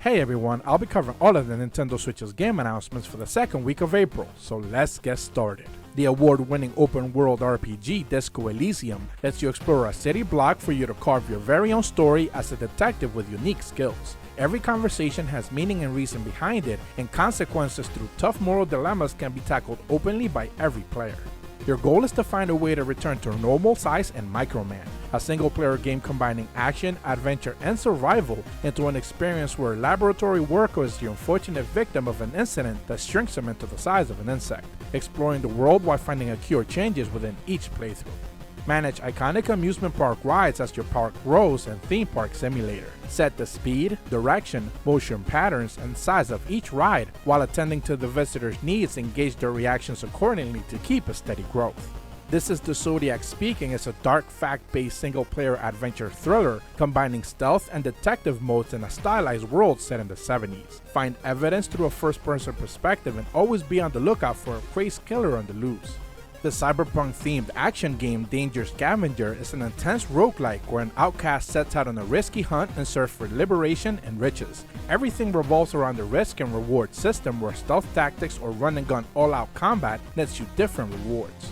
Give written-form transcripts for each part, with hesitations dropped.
Hey everyone, I'll be covering all of the Nintendo Switch's game announcements for the second week of April, so let's get started. The award-winning open-world RPG Disco Elysium lets you explore a city block for you to carve your very own story as a detective with unique skills. Every conversation has meaning and reason behind it, and consequences through tough moral dilemmas can be tackled openly by every player. Your goal is to find a way to return to normal size and Microman, a single-player game combining action, adventure, and survival into an experience where a laboratory worker is the unfortunate victim of an incident that shrinks him into the size of an insect, exploring the world while finding a cure changes within each playthrough. Manage iconic amusement park rides as your park grows and theme park simulator. Set the speed, direction, motion patterns, and size of each ride while attending to the visitors' needs and gauge their reactions accordingly to keep a steady growth. This is the Zodiac speaking as a dark fact-based single-player adventure thriller combining stealth and detective modes in a stylized world set in the 70s. Find evidence through a first-person perspective and always be on the lookout for a crazed killer on the loose. The cyberpunk-themed action game Danger Scavenger is an intense roguelike where an outcast sets out on a risky hunt in search for liberation and riches. Everything revolves around the risk and reward system where stealth tactics or run-and-gun all-out combat nets you different rewards.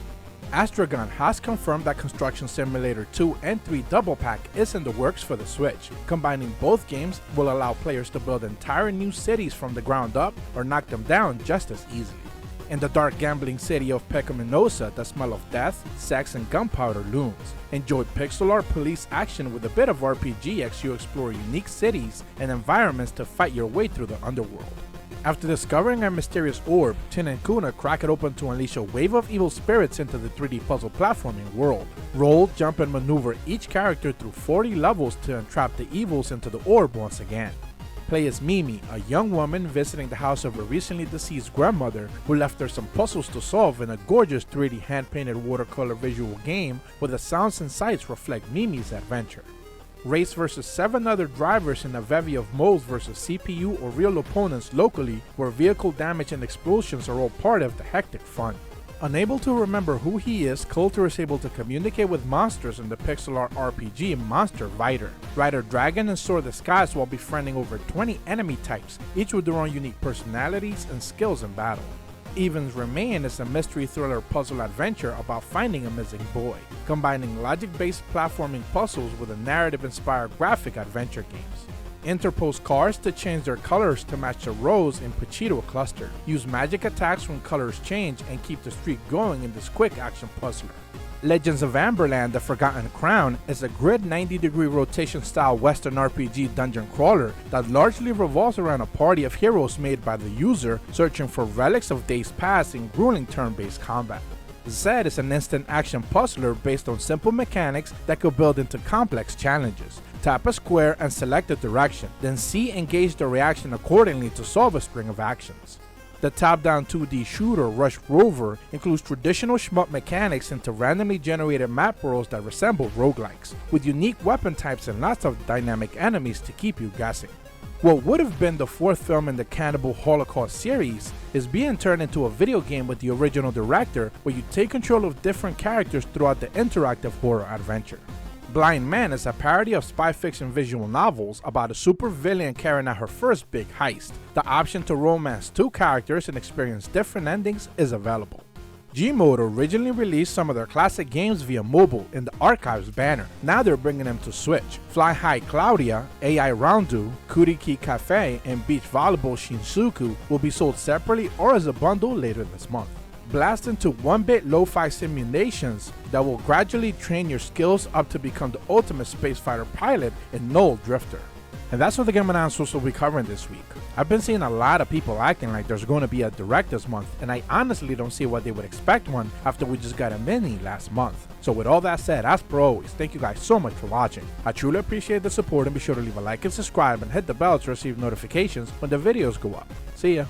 Astragon has confirmed that Construction Simulator 2 and 3 Double Pack is in the works for the Switch. Combining both games will allow players to build entire new cities from the ground up or knock them down just as easily. In the dark gambling city of Pecaminosa, the smell of death, sex, and gunpowder looms. Enjoy pixel art police action with a bit of RPG as you explore unique cities and environments to fight your way through the underworld. After discovering a mysterious orb, Tin and Kuna crack it open to unleash a wave of evil spirits into the 3D puzzle platforming world. Roll, jump, and maneuver each character through 40 levels to entrap the evils into the orb once again. Play as Mimi, a young woman visiting the house of her recently deceased grandmother who left her some puzzles to solve in a gorgeous 3D hand-painted watercolor visual game where the sounds and sights reflect Mimi's adventure. Race versus 7 other drivers in a bevy of modes versus CPU or real opponents locally where vehicle damage and explosions are all part of the hectic fun. Unable to remember who he is, Coulter is able to communicate with monsters in the pixel art RPG Monster Rider. Ride a dragon and soar the skies while befriending over 20 enemy types, each with their own unique personalities and skills in battle. Evens Remain is a mystery thriller puzzle adventure about finding a missing boy, combining logic-based platforming puzzles with a narrative-inspired graphic adventure games. Interpose cars to change their colors to match the rows in Pachito Cluster. Use magic attacks when colors change and keep the streak going in this quick action puzzler. Legends of Amberland: The Forgotten Crown is a grid 90-degree rotation style western RPG dungeon crawler that largely revolves around a party of heroes made by the user searching for relics of days past in grueling turn-based combat. Zed is an instant action puzzler based on simple mechanics that could build into complex challenges. Tap a square and select a direction, then see and gauge the reaction accordingly to solve a string of actions. The top-down 2D shooter Rush Rover includes traditional shmup mechanics into randomly generated map worlds that resemble roguelikes, with unique weapon types and lots of dynamic enemies to keep you guessing. What would have been the 4th film in the Cannibal Holocaust series is being turned into a video game with the original director where you take control of different characters throughout the interactive horror adventure. Blind Man is a parody of spy fiction visual novels about a supervillain carrying out her first big heist. The option to romance 2 characters and experience different endings is available. Gmode originally released some of their classic games via mobile in the Archives banner. Now they're bringing them to Switch. Fly High Claudia, AI Roundu, Kuriki Cafe, and Beach Volleyball Shinsuku will be sold separately or as a bundle later this month. Blast into 1-bit lo-fi simulations that will gradually train your skills up to become the ultimate spacefighter pilot in Null Drifter. And that's what the game announcements will be covering this week. I've been seeing a lot of people acting like there's going to be a direct this month, and I honestly don't see why they would expect one after we just got a mini last month. So with all that said, as per always, thank you guys so much for watching. I truly appreciate the support, and be sure to leave a like and subscribe and hit the bell to receive notifications when the videos go up. See ya!